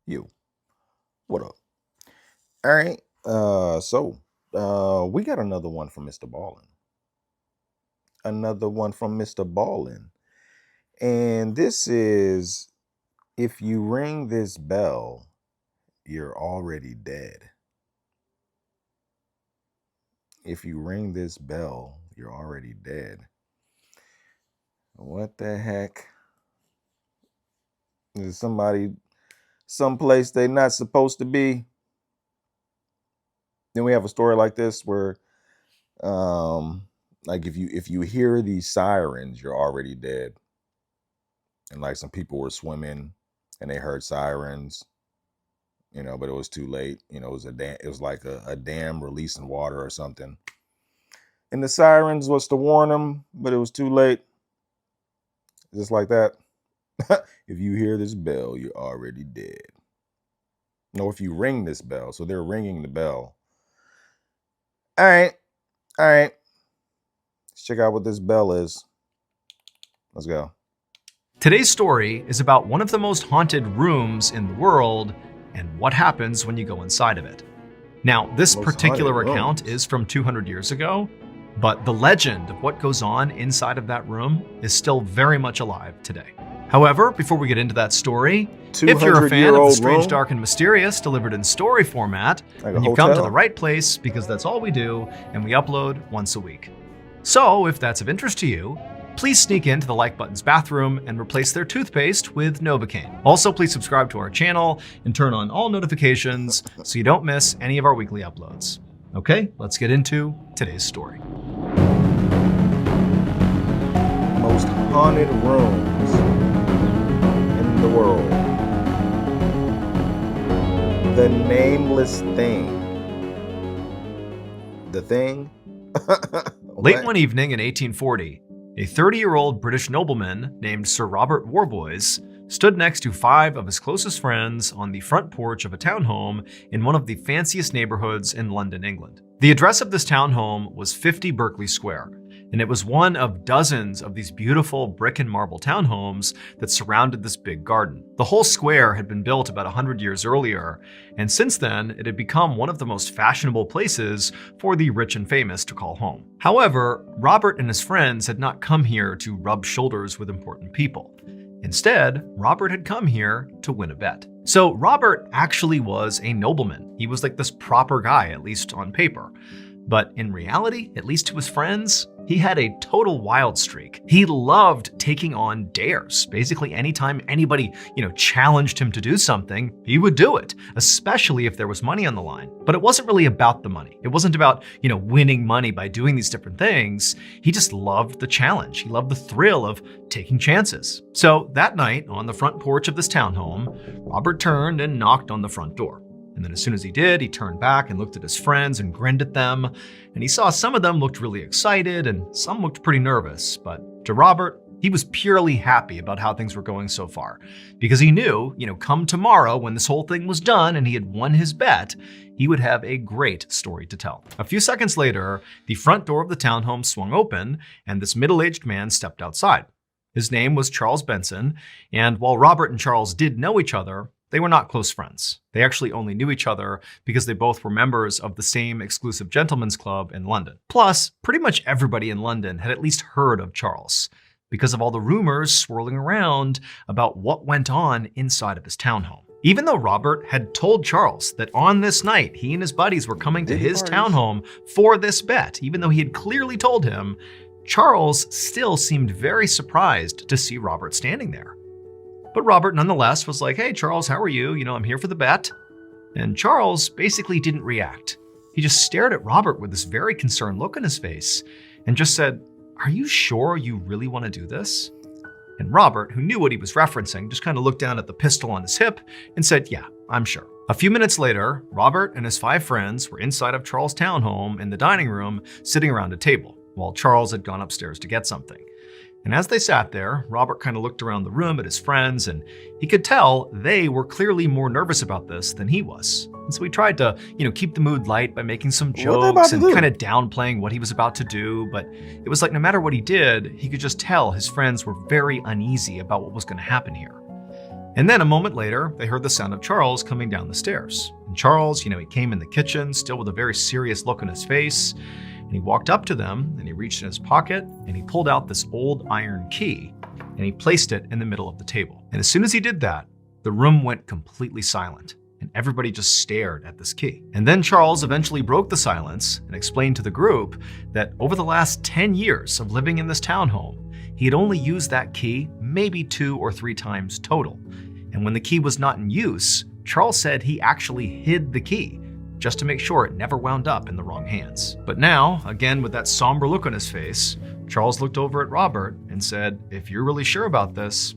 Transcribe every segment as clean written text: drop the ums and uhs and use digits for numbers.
You. What up? All right. We got another one from Mr. Ballen. Another one from Mr. Ballen. And this is if you ring this bell, you're already dead. If you ring this bell, you're already dead. What the heck? Is somebody someplace they're not supposed to be? Then we have a story like this where like if you hear these sirens, you're already dead. And like some people were swimming and they heard sirens, but it was too late. It was it was like a dam releasing water or something. And the sirens was to warn them, but it was too late. Just like that. If you hear this bell, you're already dead. No, if you ring this bell, so they're ringing the bell. All right. Let's check out what this bell is. Let's go. Today's story is about one of the most haunted rooms in the world and what happens when you go inside of it. Now, this particular account is from 200 years ago, but the legend of what goes on inside of that room is still very much alive today. However, before we get into that story, if you're a fan of the strange, dark, and mysterious delivered in story format, then you've come to the right place because that's all we do and we upload once a week. So if that's of interest to you, please sneak into the like button's bathroom and replace their toothpaste with Novocaine. Also, please subscribe to our channel and turn on all notifications so you don't miss any of our weekly uploads. Okay, let's get into today's story. Most haunted rooms in the world. The nameless thing. The thing? Late one evening in 1840, a 30-year-old British nobleman named Sir Robert Warboys stood next to 5 of his closest friends on the front porch of a townhome in one of the fanciest neighborhoods in London, England. The address of this townhome was 50 Berkeley Square, and it was one of dozens of these beautiful brick and marble townhomes that surrounded this big garden. The whole square had been built about 100 years earlier, and since then it had become one of the most fashionable places for the rich and famous to call home. However, Robert and his friends had not come here to rub shoulders with important people. Instead, Robert had come here to win a bet. So Robert actually was a nobleman. He was like this proper guy, at least on paper. But in reality, at least to his friends, he had a total wild streak. He loved taking on dares. Basically, anytime anybody, challenged him to do something, he would do it, especially if there was money on the line. But it wasn't really about the money. It wasn't about, winning money by doing these different things. He just loved the challenge. He loved the thrill of taking chances. So that night, on the front porch of this townhome, Robert turned and knocked on the front door. And then as soon as he did, he turned back and looked at his friends and grinned at them. And he saw some of them looked really excited and some looked pretty nervous. But to Robert, he was purely happy about how things were going so far. Because he knew, come tomorrow when this whole thing was done and he had won his bet, he would have a great story to tell. A few seconds later, the front door of the townhome swung open and this middle-aged man stepped outside. His name was Charles Benson, and while Robert and Charles did know each other, they were not close friends. They actually only knew each other because they both were members of the same exclusive gentlemen's club in London. Plus, pretty much everybody in London had at least heard of Charles because of all the rumors swirling around about what went on inside of his townhome. Even though Robert had told Charles that on this night, he and his buddies were coming to his townhome for this bet, even though he had clearly told him, Charles still seemed very surprised to see Robert standing there. But Robert nonetheless was like, hey, Charles, how are you? I'm here for the bet. And Charles basically didn't react. He just stared at Robert with this very concerned look on his face and just said, are you sure you really want to do this? And Robert, who knew what he was referencing, just kind of looked down at the pistol on his hip and said, yeah, I'm sure. A few minutes later, Robert and his 5 friends were inside of Charles' townhome in the dining room, sitting around a table, while Charles had gone upstairs to get something. And as they sat there, Robert kind of looked around the room at his friends, and he could tell they were clearly more nervous about this than he was. And so he tried to, keep the mood light by making some jokes and kind of downplaying what he was about to do. But it was like no matter what he did, he could just tell his friends were very uneasy about what was going to happen here. And then a moment later, they heard the sound of Charles coming down the stairs. And Charles, he came in the kitchen, still with a very serious look on his face. And he walked up to them and he reached in his pocket and he pulled out this old iron key and he placed it in the middle of the table. And as soon as he did that, the room went completely silent and everybody just stared at this key. And then Charles eventually broke the silence and explained to the group that over the last 10 years of living in this townhome, he had only used that key maybe 2 or 3 times total. And when the key was not in use, Charles said he actually hid the key just to make sure it never wound up in the wrong hands. But now, again with that somber look on his face, Charles looked over at Robert and said, "If you're really sure about this,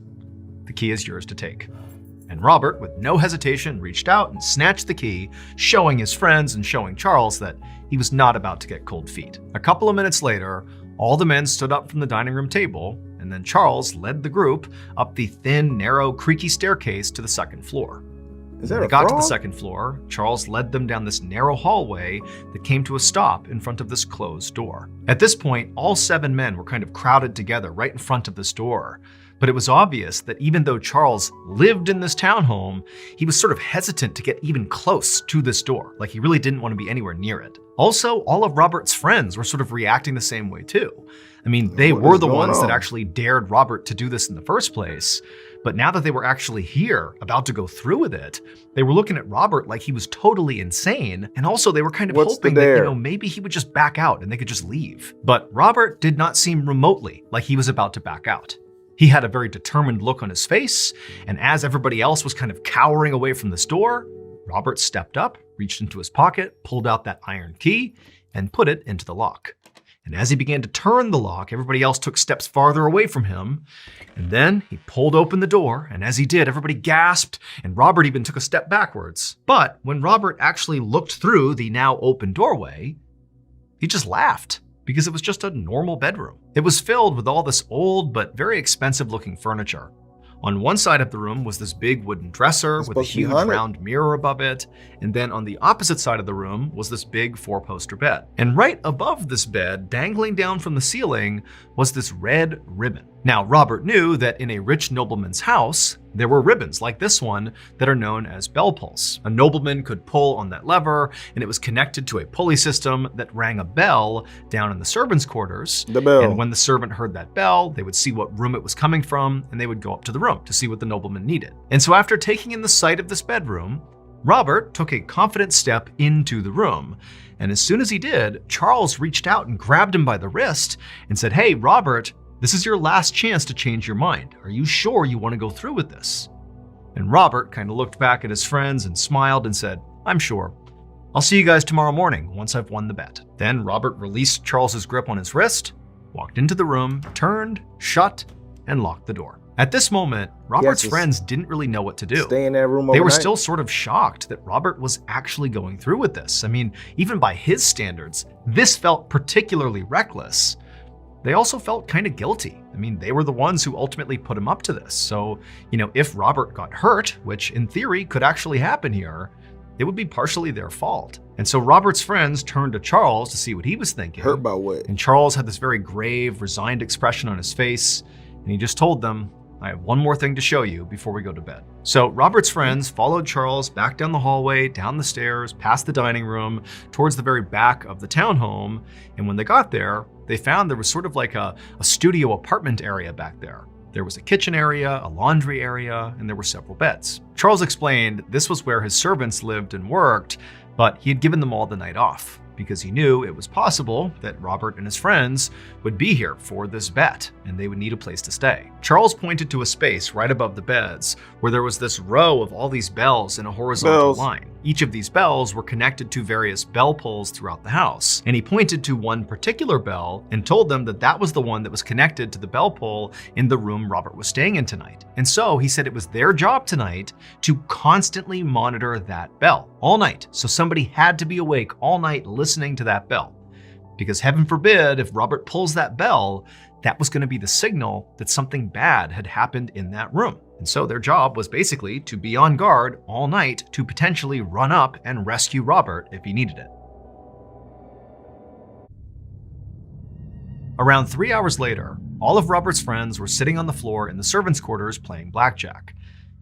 the key is yours to take." And Robert, with no hesitation, reached out and snatched the key, showing his friends and showing Charles that he was not about to get cold feet. A couple of minutes later, all the men stood up from the dining room table, and then Charles led the group up the thin, narrow, creaky staircase to the second floor. When they got to the second floor, Charles led them down this narrow hallway that came to a stop in front of this closed door. At this point, all 7 men were kind of crowded together right in front of this door. But it was obvious that even though Charles lived in this townhome, he was sort of hesitant to get even close to this door. Like he really didn't want to be anywhere near it. Also, all of Robert's friends were sort of reacting the same way too. I mean, they were the ones that actually dared Robert to do this in the first place. But now that they were actually here, about to go through with it, they were looking at Robert like he was totally insane. And also they were kind of hoping that, maybe he would just back out and they could just leave. But Robert did not seem remotely like he was about to back out. He had a very determined look on his face, and as everybody else was kind of cowering away from this door, Robert stepped up, reached into his pocket, pulled out that iron key, and put it into the lock. And as he began to turn the lock, everybody else took steps farther away from him. And then he pulled open the door, and as he did, everybody gasped, and Robert even took a step backwards. But when Robert actually looked through the now open doorway, he just laughed, because it was just a normal bedroom. It was filled with all this old but very expensive looking furniture. On one side of the room was this big wooden dresser with a huge round mirror above it, and then on the opposite side of the room was this big 4-poster bed. And right above this bed, dangling down from the ceiling, was this red ribbon. Now, Robert knew that in a rich nobleman's house, there were ribbons like this one that are known as bell pulls. A nobleman could pull on that lever, and it was connected to a pulley system that rang a bell down in the servants' quarters. The bell. And when the servant heard that bell, they would see what room it was coming from, and they would go up to the room to see what the nobleman needed. And so after taking in the sight of this bedroom, Robert took a confident step into the room. And as soon as he did, Charles reached out and grabbed him by the wrist and said, "Hey, Robert, this is your last chance to change your mind. Are you sure you want to go through with this?" And Robert kind of looked back at his friends and smiled and said, "I'm sure. I'll see you guys tomorrow morning once I've won the bet." Then Robert released Charles's grip on his wrist, walked into the room, turned, shut, and locked the door. At this moment, Robert's friends didn't really know what to do. Stay in that room overnight. They were still sort of shocked that Robert was actually going through with this. I mean, even by his standards, this felt particularly reckless. They also felt kind of guilty. I mean, they were the ones who ultimately put him up to this. So, if Robert got hurt, which in theory could actually happen here, it would be partially their fault. And so Robert's friends turned to Charles to see what he was thinking. Hurt by what? And Charles had this very grave, resigned expression on his face, and he just told them, "I have one more thing to show you before we go to bed." So Robert's friends followed Charles back down the hallway, down the stairs, past the dining room, towards the very back of the townhome. And when they got there, they found there was sort of like a studio apartment area back there. There was a kitchen area, a laundry area, and there were several beds. Charles explained this was where his servants lived and worked, but he had given them all the night off because he knew it was possible that Robert and his friends would be here for this bet and they would need a place to stay. Charles pointed to a space right above the beds where there was this row of all these bells in a horizontal line. Each of these bells were connected to various bell pulls throughout the house. And he pointed to one particular bell and told them that that was the one that was connected to the bell pull in the room Robert was staying in tonight. And so he said it was their job tonight to constantly monitor that bell all night. So somebody had to be awake all night listening to that bell. Because heaven forbid, if Robert pulls that bell, that was going to be the signal that something bad had happened in that room. And so their job was basically to be on guard all night to potentially run up and rescue Robert if he needed it. Around 3 hours later, all of Robert's friends were sitting on the floor in the servants' quarters playing blackjack.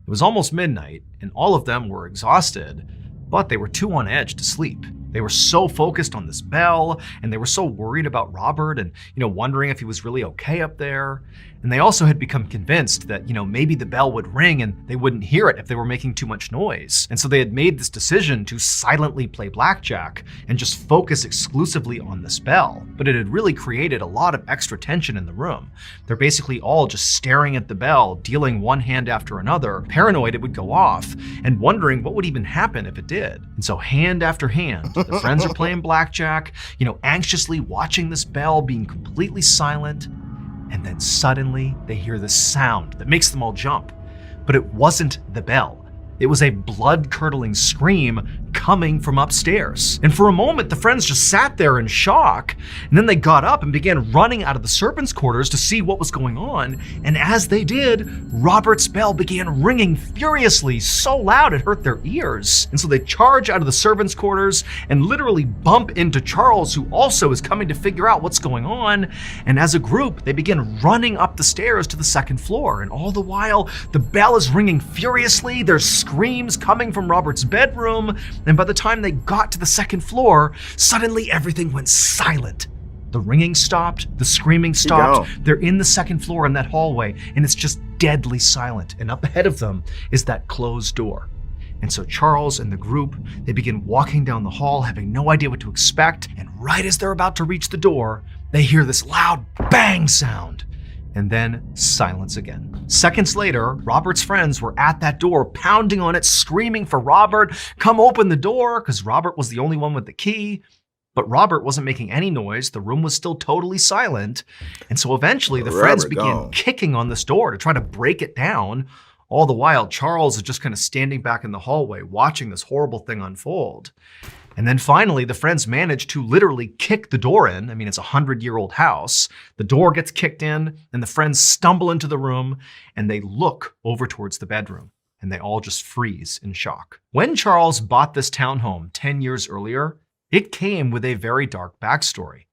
It was almost midnight, and all of them were exhausted, but they were too on edge to sleep. They were so focused on this bell, and they were so worried about Robert and, wondering if he was really okay up there. And they also had become convinced that, maybe the bell would ring and they wouldn't hear it if they were making too much noise. And so they had made this decision to silently play blackjack and just focus exclusively on this bell. But it had really created a lot of extra tension in the room. They're basically all just staring at the bell, dealing one hand after another, paranoid it would go off, and wondering what would even happen if it did. And so hand after hand, the friends are playing blackjack, anxiously watching this bell being completely silent. And then suddenly they hear this sound that makes them all jump. But it wasn't the bell. It was a blood-curdling scream coming from upstairs. And for a moment, the friends just sat there in shock. And then they got up and began running out of the servants' quarters to see what was going on. And as they did, Robert's bell began ringing furiously, so loud it hurt their ears. And so they charge out of the servants' quarters and literally bump into Charles, who also is coming to figure out what's going on. And as a group, they begin running up the stairs to the second floor. And all the while, the bell is ringing furiously. There's screams coming from Robert's bedroom. And by the time they got to the second floor, suddenly everything went silent. The ringing stopped, the screaming stopped. They're in the second floor in that hallway, and it's just deadly silent. And up ahead of them is that closed door. And so Charles and the group, they begin walking down the hall, having no idea what to expect. And right as they're about to reach the door, they hear this loud bang sound. And then silence again. Seconds later, Robert's friends were at that door, pounding on it, screaming for Robert, come open the door, because Robert was the only one with the key. But Robert wasn't making any noise. The room was still totally silent. And so eventually the friends began kicking on this door to try to break it down. All the while, Charles is just kind of standing back in the hallway, watching this horrible thing unfold. And then finally, the friends manage to literally kick the door in. I mean, it's a 100-year-old house. The door gets kicked in, and the friends stumble into the room, and they look over towards the bedroom, and they all just freeze in shock. When Charles bought this townhome 10 years earlier, it came with a very dark backstory.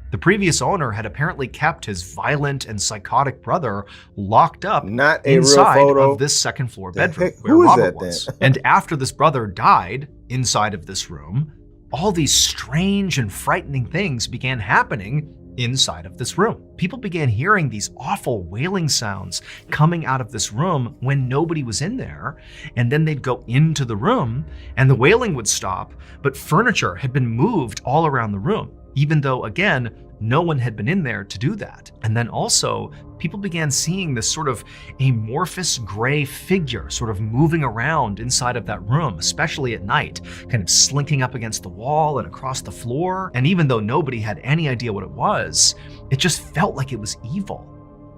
The previous owner had apparently kept his violent and psychotic brother locked up inside of this second floor bedroom where Robert was. And after this brother died inside of this room, all these strange and frightening things began happening inside of this room. People began hearing these awful wailing sounds coming out of this room when nobody was in there. And then they'd go into the room and the wailing would stop, but furniture had been moved all around the room, even though, again, no one had been in there to do that. And then also, people began seeing this sort of amorphous gray figure sort of moving around inside of that room, especially at night, kind of slinking up against the wall and across the floor. And even though nobody had any idea what it was, it just felt like it was evil.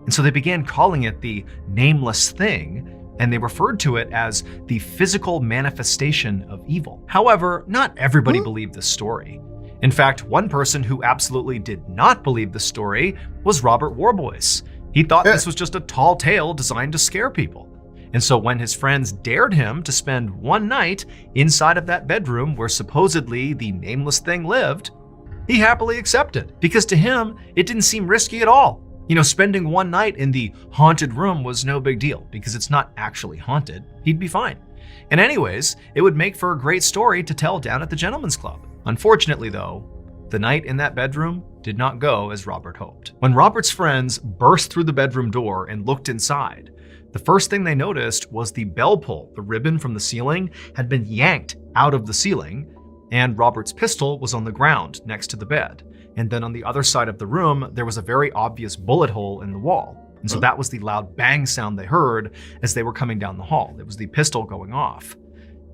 And so they began calling it the nameless thing, and they referred to it as the physical manifestation of evil. However, not everybody believed this story. In fact, one person who absolutely did not believe the story was Robert Warboys. He thought this was just a tall tale designed to scare people. And so when his friends dared him to spend one night inside of that bedroom where supposedly the nameless thing lived, he happily accepted, because to him, it didn't seem risky at all. Spending one night in the haunted room was no big deal because it's not actually haunted. He'd be fine. And anyways, it would make for a great story to tell down at the Gentleman's Club. Unfortunately, though, the night in that bedroom did not go as Robert hoped. When Robert's friends burst through the bedroom door and looked inside, the first thing they noticed was the bell pull, the ribbon from the ceiling, had been yanked out of the ceiling, and Robert's pistol was on the ground next to the bed. And then on the other side of the room, there was a very obvious bullet hole in the wall. And so that was the loud bang sound they heard as they were coming down the hall. It was the pistol going off.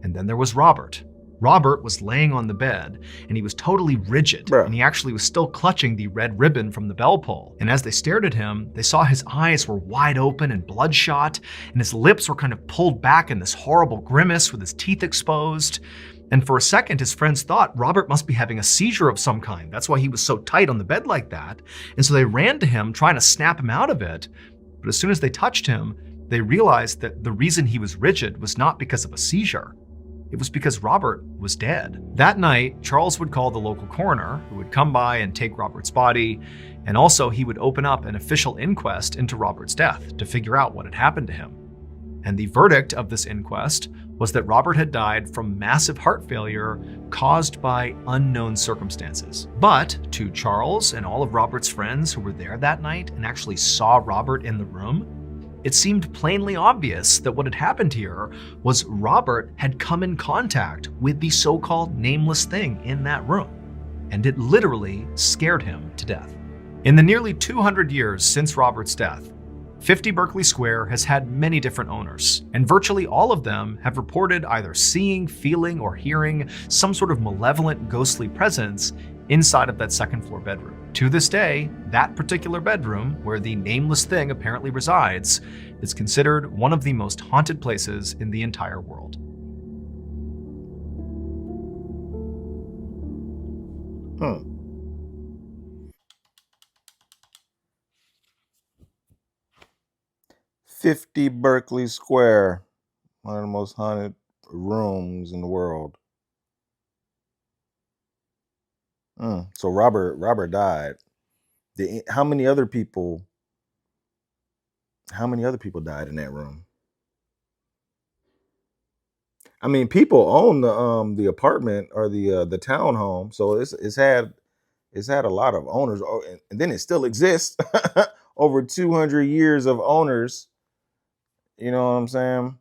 And then there was Robert. Robert was laying on the bed, and he was totally rigid, and he actually was still clutching the red ribbon from the bell pull. And as they stared at him, they saw his eyes were wide open and bloodshot, and his lips were kind of pulled back in this horrible grimace with his teeth exposed. And for a second, his friends thought Robert must be having a seizure of some kind. That's why he was so tight on the bed like that. And so they ran to him, trying to snap him out of it. But as soon as they touched him, they realized that the reason he was rigid was not because of a seizure. It was because Robert was dead. That night, Charles would call the local coroner, who would come by and take Robert's body, and also he would open up an official inquest into Robert's death to figure out what had happened to him. And the verdict of this inquest was that Robert had died from massive heart failure caused by unknown circumstances. But to Charles and all of Robert's friends who were there that night and actually saw Robert in the room, it seemed plainly obvious that what had happened here was Robert had come in contact with the so-called nameless thing in that room, and it literally scared him to death. In the nearly 200 years since Robert's death, 50 Berkeley Square has had many different owners, and virtually all of them have reported either seeing, feeling, or hearing some sort of malevolent, ghostly presence inside of that second floor bedroom. To this day, that particular bedroom, where the nameless thing apparently resides, is considered one of the most haunted places in the entire world. Hmm. 50 Berkeley Square, one of the most haunted rooms in the world. So Robert died. How many other people died in that room? I mean, people own the apartment or the townhome, so it's had a lot of owners. Oh, and then it still exists. Over 200 years of owners. You know what I'm saying?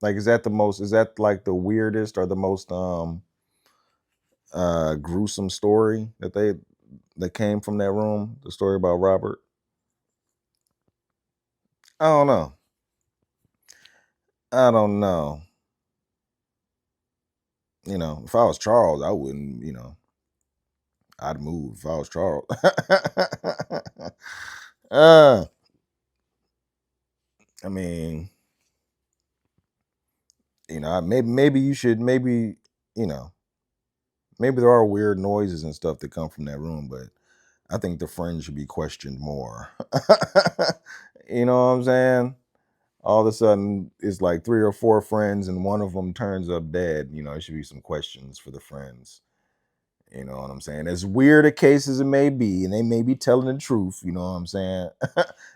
Like, is that like the weirdest or the most gruesome story that came from that room? The story about Robert? I don't know. I don't know. If I was Charles, I wouldn't, I'd move if I was Charles. uh, I mean, maybe you should, you know, maybe there are weird noises and stuff that come from that room, but I think the friends should be questioned more. You know what I'm saying? All of a sudden, it's like 3 or 4 friends, and one of them turns up dead. There should be some questions for the friends. You know what I'm saying? As weird a case as it may be, and they may be telling the truth. You know what I'm saying?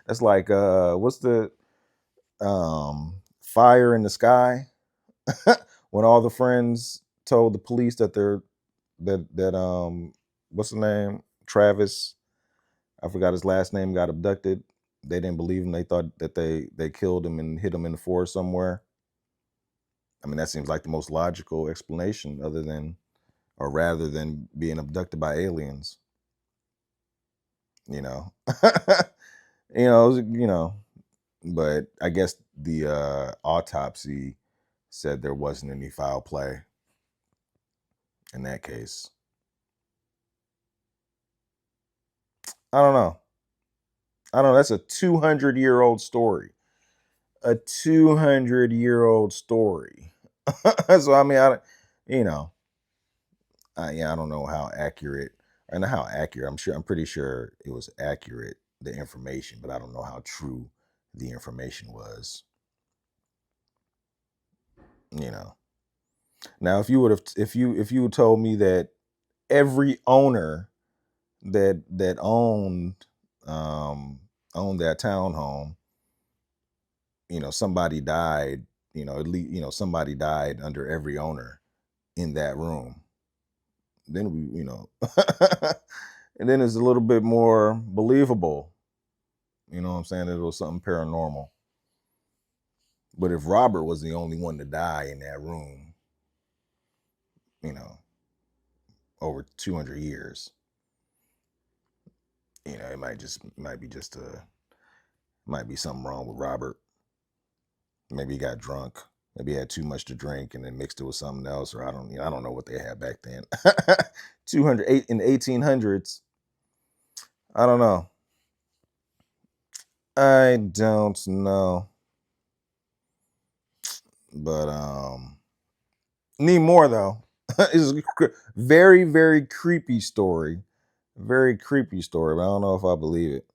That's like what's the fire in the sky? When all the friends told the police that what's the name? Travis, I forgot his last name, got abducted. They didn't believe him. They thought that they killed him and hid him in the forest somewhere. I mean, that seems like the most logical explanation, rather than being abducted by aliens. You know, you know. But I guess the autopsy said there wasn't any foul play in that case. I don't know. That's a 200-year-old story. A 200-year-old story. So I mean, you know, yeah, I don't know how accurate. I know how accurate. I'm pretty sure it was accurate, the information, but I don't know how true the information was. You know. Now, if you had told me that every owner that um owned that townhome, somebody died, at least, somebody died under every owner in that room, then and then it's a little bit more believable. You know what I'm saying? It was something paranormal. But if Robert was the only one to die in that room, you know, over 200 years, might be something wrong with Robert. Maybe he got drunk. Maybe he had too much to drink and then mixed it with something else, or I don't know what they had back then. 208 in the 1800s. I don't know. I don't know. But need more though. It's a very, very creepy story. Very creepy story, but I don't know if I believe it.